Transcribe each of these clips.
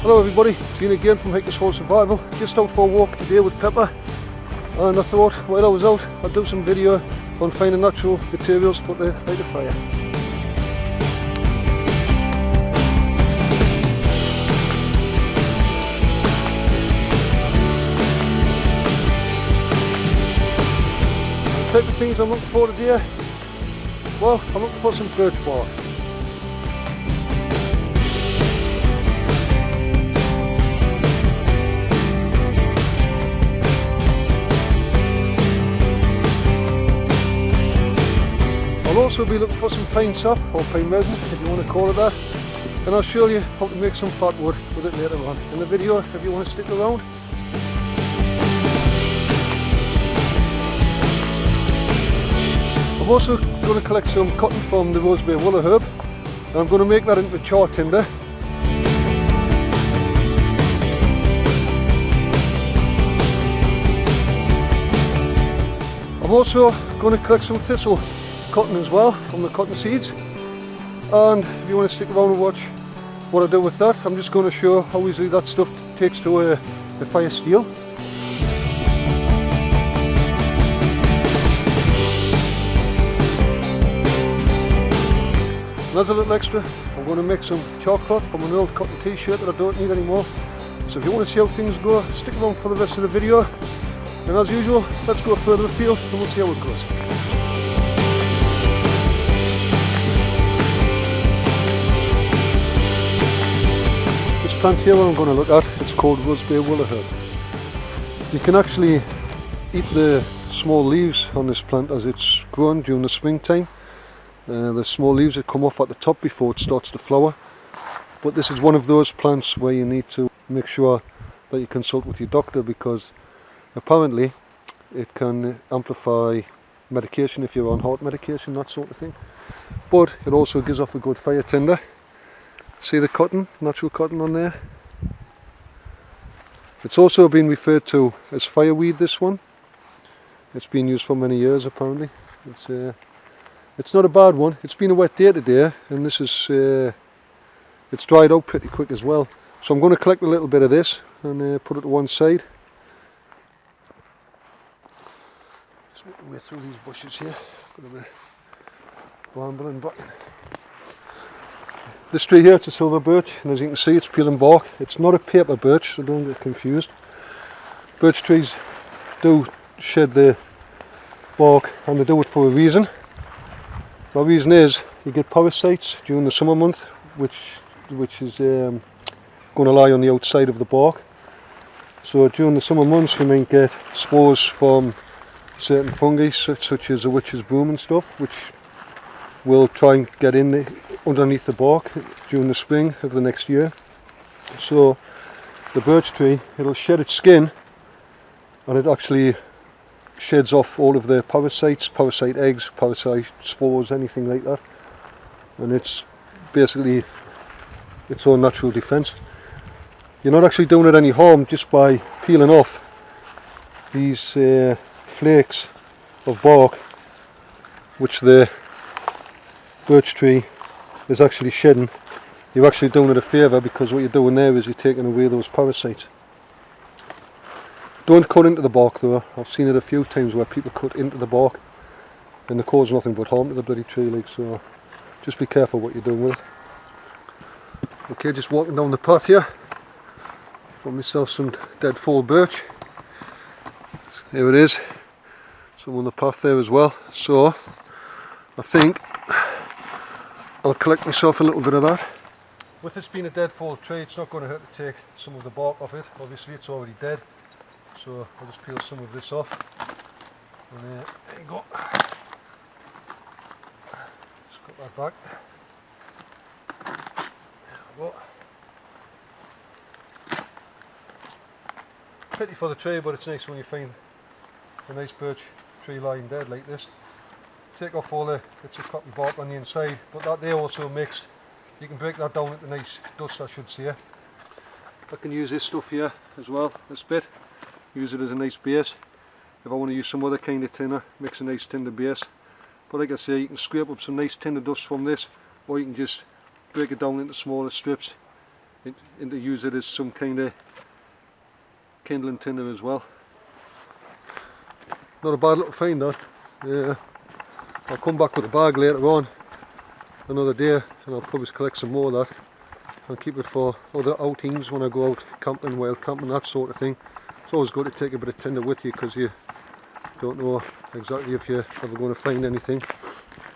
Hello everybody, Dean again from Hiker's Hole Survival. Just out for a walk today with Pepper, and I thought while I was out I'd do some video on finding natural materials for the light a fire. The type of things I'm looking for today, well, I'm looking for some birch bark. I'll also be looking for some pine sap or pine resin, if you want to call it that, and I'll show you how to make some fat wood with it later on in the video if you want to stick around. I'm also going to collect some cotton from the roseberry willow herb, and I'm going to make that into char tinder. I'm also going to collect some thistle cotton as well from the cotton seeds, and if you want to stick around and watch what I do with that, I'm just going to show how easily that stuff takes to the fire steel. And as a little extra, I'm going to make some chalk cloth from an old cotton t-shirt that I don't need anymore. So if you want to see how things go, stick around for the rest of the video, and as usual, let's go further afield and we'll see how it goes. Plant here what I'm going to look at, it's called roseberry willow herb. You can actually eat the small leaves on this plant as it's grown during the springtime. The small leaves that come off at the top before it starts to flower. But this is one of those plants where you need to make sure that you consult with your doctor, because apparently it can amplify medication if you're on heart medication, that sort of thing. But it also gives off a good fire tinder. See the cotton, natural cotton on there? It's also been referred to as fireweed, this one. It's been used for many years apparently. It's not a bad one. It's been a wet day today, and this is it's dried out pretty quick as well. So I'm going to collect a little bit of this and put it to one side. Just make my way through these bushes here. Got a bit rambling back. This tree here, it's a silver birch, and as you can see it's peeling bark. It's not a paper birch, so don't get confused. Birch trees do shed their bark, and they do it for a reason. The reason is you get parasites during the summer month, which is going to lie on the outside of the bark. So during the summer months you might get spores from certain fungi such as the witch's broom and stuff, which will try and get in underneath the bark during the spring of the next year. So the birch tree, it'll shed its skin, and it actually sheds off all of the parasites, parasite eggs, parasite spores, anything like that, and it's basically its own natural defence. You're not actually doing it any harm just by peeling off these flakes of bark which the birch tree is actually shedding. You're actually doing it a favour, because what you're doing there is you're taking away those parasites. Don't cut into the bark though. I've seen it a few times where people cut into the bark and they cause nothing but harm to the bloody tree, like, so just be careful what you're doing with it. Okay, just walking down the path here. Got myself some dead fall birch. Here it is. Some on the path there as well. So I think I'll collect myself a little bit of that. With this being a dead fall tree, it's not going to hurt to take some of the bark off it. Obviously it's already dead, so I'll just peel some of this off. And there you go. Just cut that back. There we go. Pity for the tree, but it's nice when you find a nice birch tree lying dead like this. Take off all the bits of cotton bark on the inside, but that there also mixed. You can break that down into nice dust, I should say. I can use this stuff here as well, this bit, use it as a nice base. If I want to use some other kind of tinder, mix a nice tinder base. But like I say, you can scrape up some nice tinder dust from this, or you can just break it down into smaller strips and to use it as some kind of kindling tinder as well. Not a bad little find that. Yeah, I'll come back with a bag later on, another day, and I'll probably collect some more of that and keep it for other outings when I go out camping, wild camping, that sort of thing. It's always good to take a bit of tinder with you because you don't know exactly if you're ever going to find anything.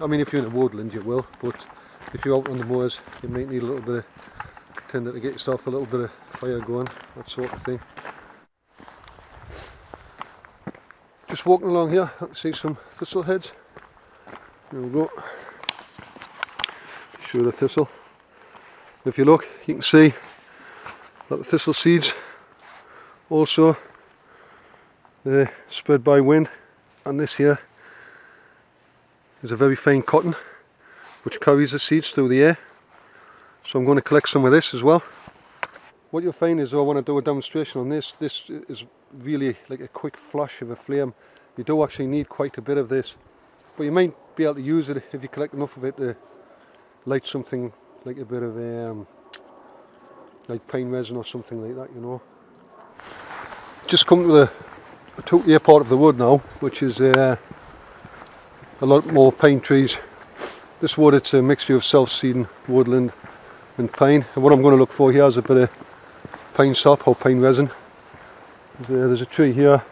I mean, if you're in a woodland you will, but if you're out on the moors you might need a little bit of tinder to get yourself a little bit of fire going, that sort of thing. Just walking along here, I can see some thistle heads. There we go. Show the thistle. If you look, you can see that the thistle seeds also they're spread by wind, and this here is a very fine cotton which carries the seeds through the air. So I'm going to collect some of this as well. What you'll find is, though, when I do a demonstration on this is really like a quick flash of a flame. You do actually need quite a bit of this, but you might be able to use it if you collect enough of it to light something like a bit of like pine resin or something like that, you know. Just come to the two-tier part of the wood now, which is a lot more pine trees. This wood, it's a mixture of self-seeding woodland and pine, and what I'm going to look for here is a bit of pine sap or pine resin. There's a tree here.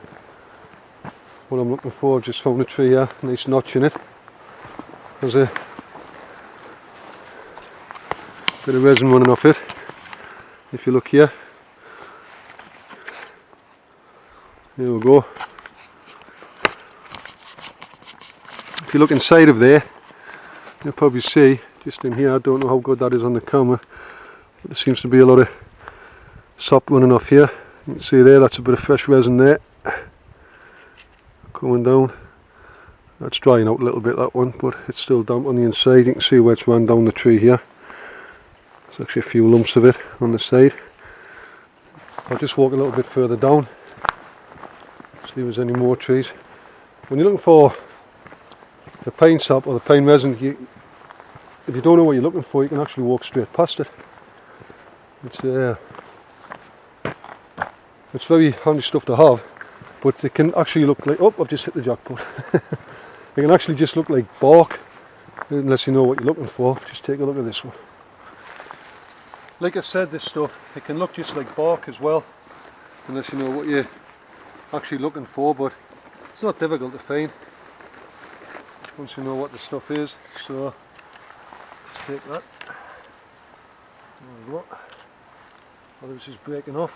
What I'm looking for, I've just found a tree here, nice notch in it. There's a bit of resin running off it. If you look here, there we go. If you look inside of there, you'll probably see, just in here, I don't know how good that is on the camera, but there seems to be a lot of sap running off here. You can see there, that's a bit of fresh resin there, coming down. That's drying out a little bit, that one, but it's still damp on the inside. You can see where it's run down the tree here. There's actually a few lumps of it on the side. I'll just walk a little bit further down, see if there's any more trees. When you're looking for the pine sap or the pine resin, if you don't know what you're looking for, you can actually walk straight past it. It's very handy stuff to have, but it can actually look like, oh, I've just hit the jackpot. It can actually just look like bark, unless you know what you're looking for. Just take a look at this one. Like I said, this stuff, it can look just like bark as well, unless you know what you're actually looking for, but it's not difficult to find once you know what the stuff is. So let's take that. There we go. Oh, this is breaking off.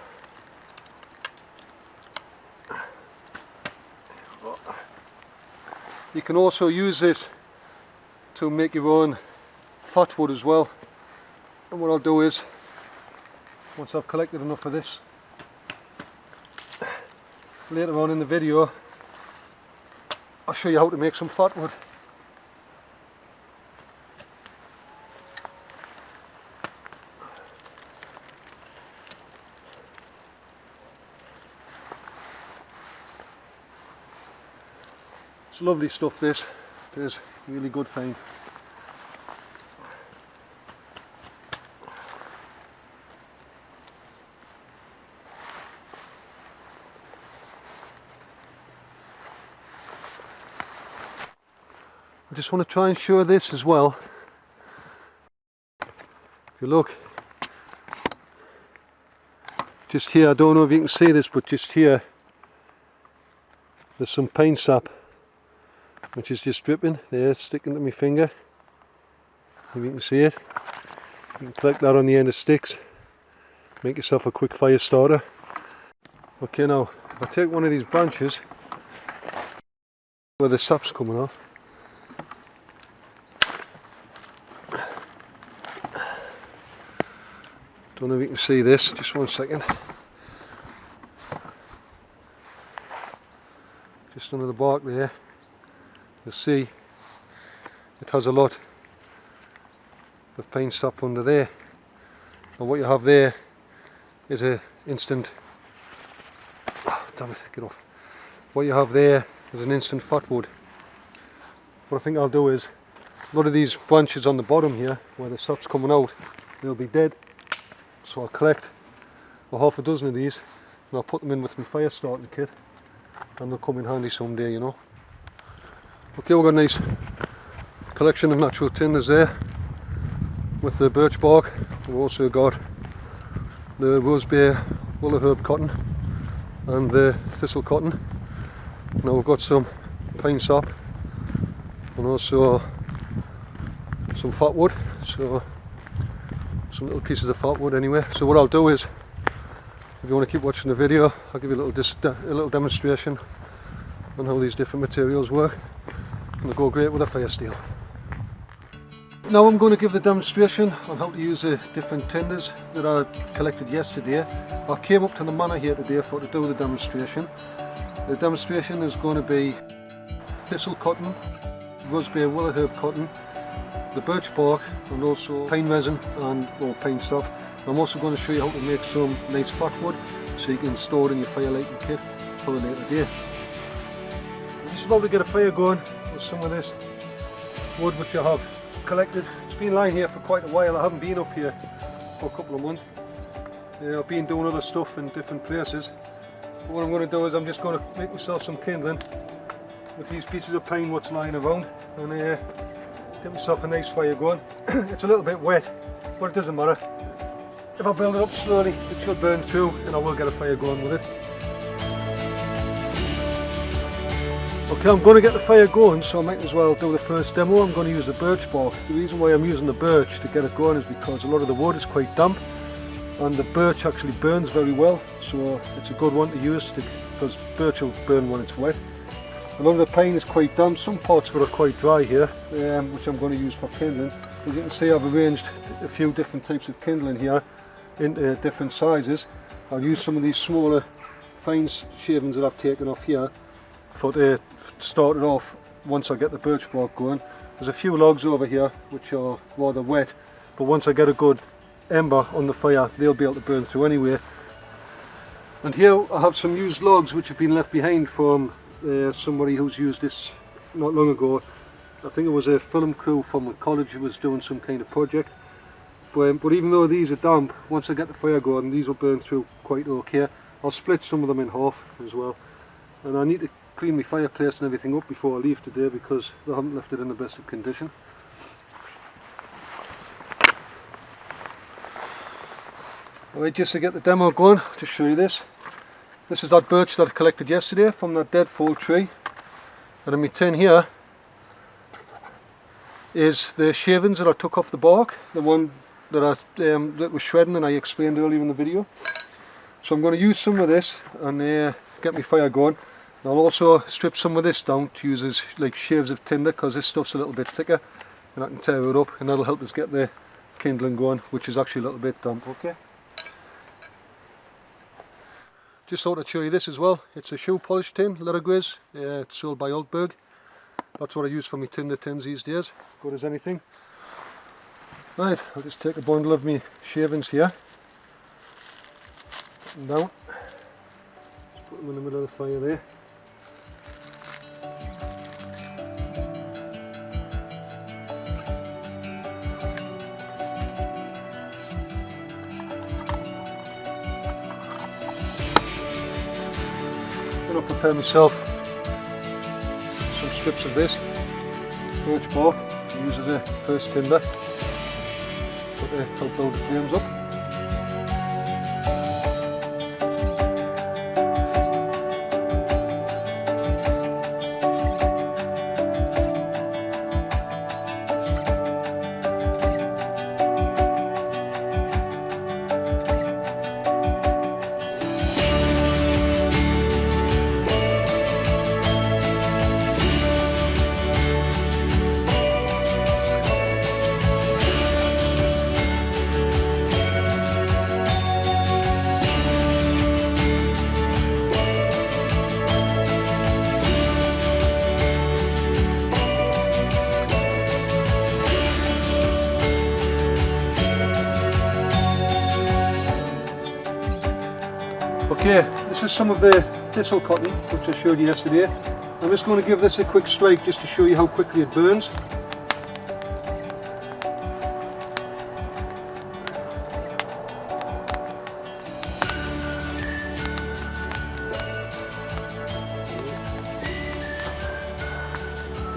You can also use this to make your own fat wood as well. And what I'll do is, once I've collected enough of this, later on in the video I'll show you how to make some fat wood. It's lovely stuff, this. It is really good find. I just want to try and show this as well. If you look, just here, I don't know if you can see this, but just here there's some pine sap which is just dripping there, sticking to my finger. If you can see it, you can collect that on the end of sticks, make yourself a quick fire starter. Okay, now if I take one of these branches where the sap's coming off, don't know if you can see this, just one second. Just under the bark there, you'll see it has a lot of pine sap under there. And what you have there is a instant, oh, damn it, get off. What you have there is an instant fat wood. What I think I'll do is, a lot of these branches on the bottom here, where the sap's coming out, they'll be dead. So I'll collect half a dozen of these and I'll put them in with my fire starting kit, and they'll come in handy someday, you know. Okay, we've got a nice collection of natural tinders there with the birch bark. We've also got the roseberry willow herb cotton and the thistle cotton. Now we've got some pine sap and also some fat wood, so some little pieces of fat wood anyway. So what I'll do is, if you want to keep watching the video, I'll give you a little demonstration on how these different materials work, and they'll go great with a fire steel. Now I'm going to give the demonstration on how to use the different tinders that I collected yesterday. I came up to the manor here today to do the demonstration. The demonstration is going to be thistle cotton, roseberry willow herb cotton, the birch bark, and also pine resin and pine sap. I'm also going to show you how to make some nice fat wood so you can store it in your fire lighting kit for a later day. I'm just about to get a fire going with some of this wood which I have collected. It's been lying here for quite a while. I haven't been up here for a couple of months. I've been doing other stuff in different places. But what I'm going to do is I'm just going to make myself some kindling with these pieces of pine what's lying around, and get myself a nice fire going. It's a little bit wet, but it doesn't matter. If I build it up slowly, it should burn through and I will get a fire going with it. Okay, I'm going to get the fire going, so I might as well do the first demo. I'm going to use the birch bark. The reason why I'm using the birch to get it going is because a lot of the wood is quite damp and the birch actually burns very well, so it's a good one to use because birch will burn when it's wet. A lot of the pine is quite damp. Some parts of it are quite dry here, which I'm going to use for kindling. As you can see, I've arranged a few different types of kindling here into different sizes. I'll use some of these smaller fine shavings that I've taken off here to start it off once I get the birch bark going. There's a few logs over here which are rather wet, but once I get a good ember on the fire they'll be able to burn through anyway. And here I have some used logs which have been left behind from somebody who's used this not long ago. I think it was a film crew from the college who was doing some kind of project. But even though these are damp, once I get the fire going these will burn through quite okay. I'll split some of them in half as well. And I need to clean my fireplace and everything up before I leave today because they haven't left it in the best of condition. Alright, just to get the demo going, I'll just show you this. This is that birch that I collected yesterday from that dead fall tree. And in my tin here is the shavings that I took off the bark, the one that that was shredding and I explained earlier in the video. So I'm going to use some of this and get my fire going. I'll also strip some of this down to use as like shaves of tinder because this stuff's a little bit thicker and I can tear it up and that'll help us get the kindling going, which is actually a little bit damp. Okay. Just thought I'd show you this as well. It's a shoe polish tin, leather glaze. It's sold by Altberg. That's what I use for my tinder tins these days. Good as anything. Right, I'll just take a bundle of my shavings here. Put them down. Just put them in the middle of the fire there. I'll prepare myself some strips of this birch bark to use as a first tinder to help build the flames up. Okay, this is some of the thistle cotton which I showed you yesterday. I'm just going to give this a quick strike just to show you how quickly it burns.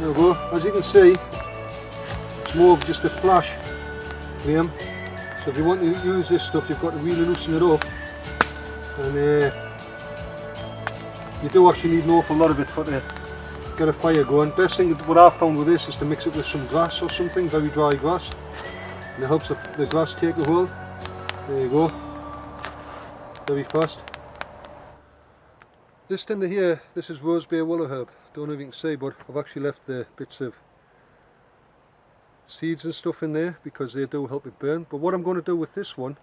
There we go. As you can see, it's more of just a flash flame. So if you want to use this stuff, you've got to really loosen it up, and you do actually need an awful lot of it for to get a fire going. Best thing, what I've found with this, is to mix it with some grass or something, very dry grass, and it helps the grass take a hold. There you go, very fast. This tinder here, this is roseberry willow herb. Don't know if you can see, but I've actually left the bits of seeds and stuff in there because they do help it burn. But what I'm going to do with this one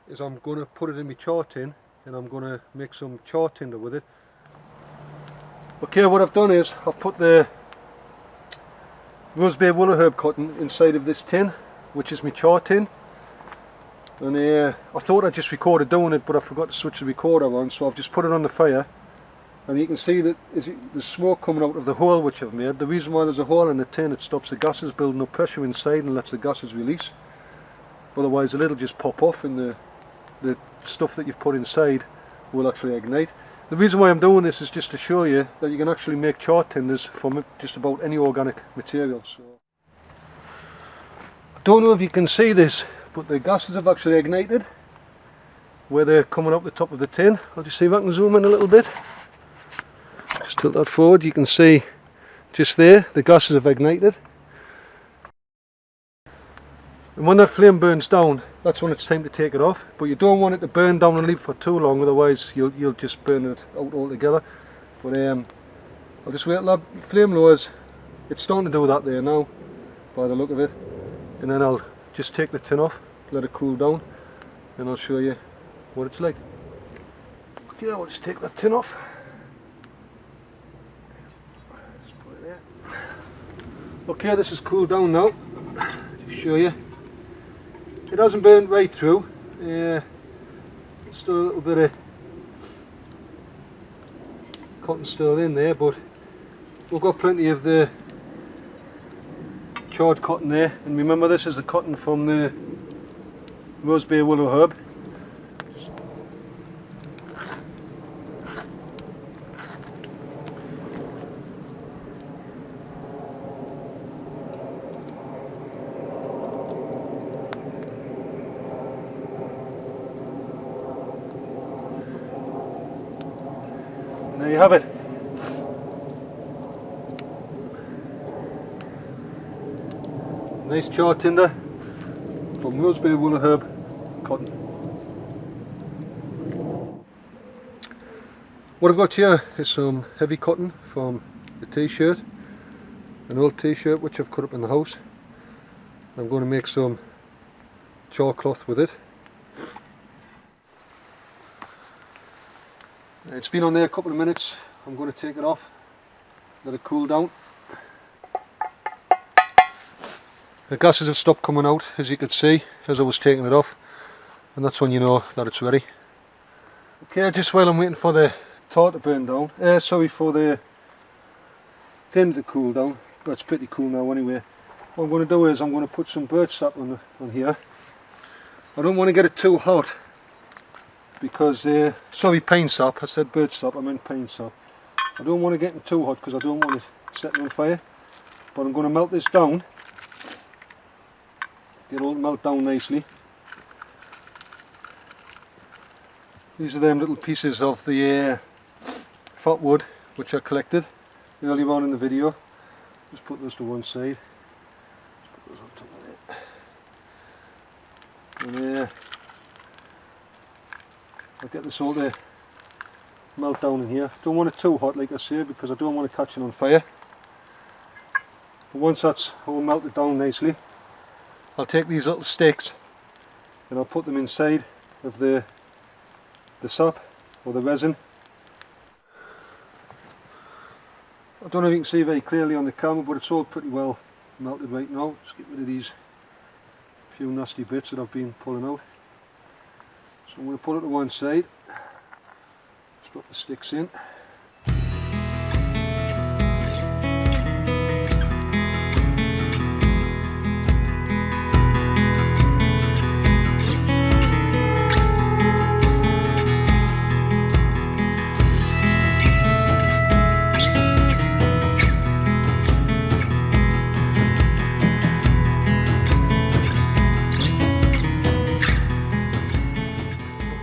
is I'm going to put it in my char tin, and I'm going to make some char tinder with it. Okay, what I've done is I've put the roseberry willow herb cotton inside of this tin, which is my char tin. And I thought I just recorded doing it, but I forgot to switch the recorder on, so I've just put it on the fire. And you can see that there's smoke coming out of the hole which I've made. The reason why there's a hole in the tin, it stops the gases building up pressure inside and lets the gases release. Otherwise the lid will just pop off and the stuff that you've put inside will actually ignite. The reason why I'm doing this is just to show you that you can actually make char tinders from just about any organic material. So, I don't know if you can see this, but the gases have actually ignited where they're coming up the top of the tin. I'll just see if I can zoom in a little bit. Just tilt that forward. You can see just there the gases have ignited, and when that flame burns down, that's when it's time to take it off. But you don't want it to burn down and leave for too long, otherwise you'll just burn it out altogether. But I'll just wait till that flame lowers. It's starting to do that there now by the look of it, and then I'll just take the tin off, let it cool down, and I'll show you what it's like. Okay, I'll just take that tin off. Just put it there. Okay, this is cooled down now. Just show you. It hasn't burned right through. There's still a little bit of cotton still in there, but we've got plenty of the charred cotton there. And remember, this is the cotton from the roseberry willow herb. And there you have it. Nice char tinder from roseberry willow herb cotton. What I've got here is some heavy cotton from the t-shirt, an old t-shirt which I've cut up in the house. I'm going to make some char cloth with it. It's been on there a couple of minutes. I'm going to take it off, let it cool down. The gases have stopped coming out, as you could see, as I was taking it off, and that's when you know that it's ready. Okay, just while I'm waiting for the tar to burn down, for the tin to cool down, but it's pretty cool now anyway. What I'm going to do is I'm going to put some birch sap on here. I don't want to get it too hot, because, sorry, pine sap, I said birch sap, I meant pine sap. I don't want to get it too hot because I don't want it setting on fire, but I'm going to melt this down. Get all melt down nicely. These are them little pieces of the fat wood which I collected earlier on in the video. Just put those to one side. Just put those on top of it. And I'll get this all to melt down in here. Don't want it too hot, like I say, because I don't want it catching on fire. But once that's all melted down nicely, I'll take these little sticks and I'll put them inside of the sap or the resin. I don't know if you can see very clearly on the camera, but it's all pretty well melted right now. Just get rid of these few nasty bits that I've been pulling out. So I'm going to put it to one side, just put the sticks in.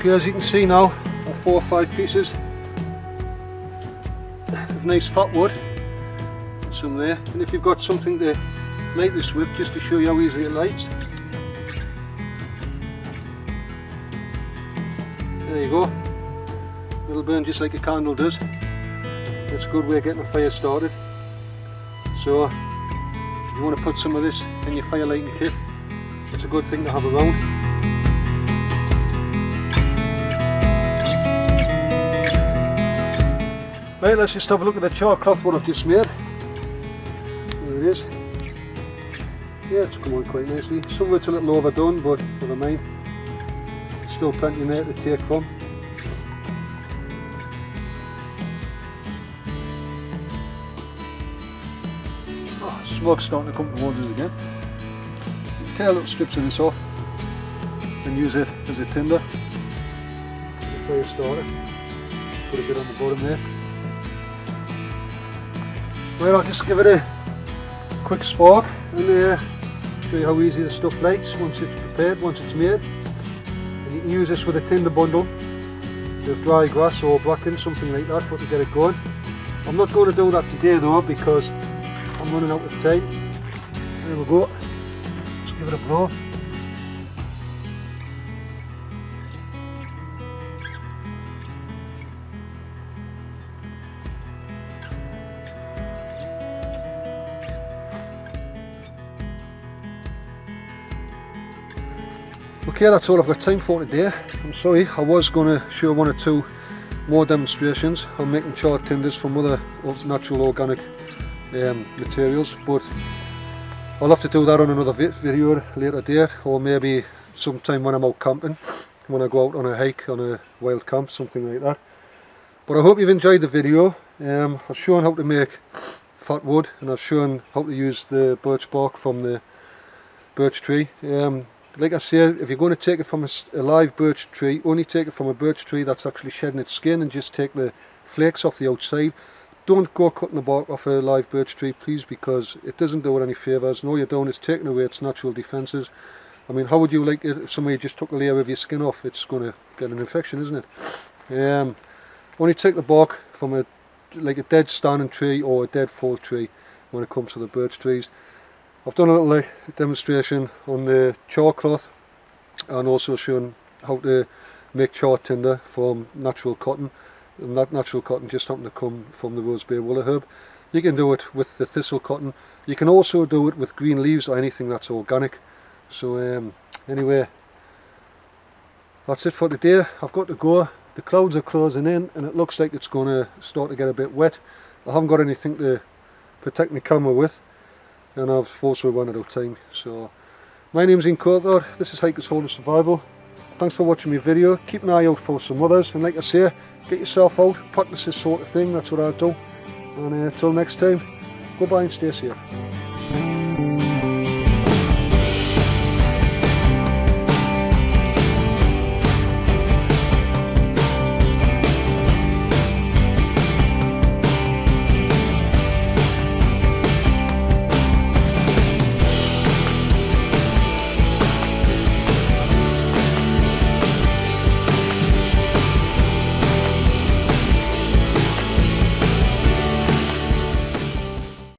Okay, as you can see now, 4 or 5 pieces of nice fat wood, some there, and if you've got something to light this with, just to show you how easily it lights, there you go, it'll burn just like a candle does. That's a good way of getting a fire started. So if you want to put some of this in your fire lighting kit, it's a good thing to have around. Right, let's just have a look at the char cloth what I've just made. There it is. Yeah, it's come on quite nicely. Some of it's a little overdone, but never mind. Still plenty in there to take from. Oh, smoke's starting to come towards us again. Tear little strips of this off and use it as a tinder. The fire starter. Put a bit on the bottom there. Well, I'll just give it a quick spark and show you how easy the stuff lights once it's prepared, once it's made. And you can use this with a tinder bundle with dry grass or bracken, something like that, to get it going. I'm not going to do that today though, because I'm running out of time. There we go. Let's give it a blow. Okay, that's all I've got time for today. I'm sorry, I was going to show 1 or 2 more demonstrations on making char tinders from other natural organic materials, but I'll have to do that on another video later date, or maybe sometime when I'm out camping, when I go out on a hike, on a wild camp, something like that. But I hope you've enjoyed the video. I've shown how to make fat wood, and I've shown how to use the birch bark from the birch tree. Like I say, if you're going to take it from a live birch tree, only take it from a birch tree that's actually shedding its skin, and just take the flakes off the outside. Don't go cutting the bark off a live birch tree, please, because it doesn't do it any favours, and all you're doing is taking away its natural defences. I mean, how would you like it if somebody just took a layer of your skin off? It's going to get an infection, isn't it? Only take the bark from like a dead standing tree or a dead fall tree when it comes to the birch trees. I've done a little demonstration on the char cloth, and also shown how to make char tinder from natural cotton, and that natural cotton just happened to come from the rose bay willow herb. You can do it with the thistle cotton, you can also do it with green leaves or anything that's organic. So anyway, that's it for today. I've got to go. The clouds are closing in and it looks like it's going to start to get a bit wet. I haven't got anything to protect my camera with, and I've also run out of time. So my name's Ian Coulthard, this is Hikers Hold of Survival. Thanks for watching my video. Keep an eye out for some others, and like I say, get yourself out, practice this sort of thing, that's what I do. And until next time, goodbye and stay safe.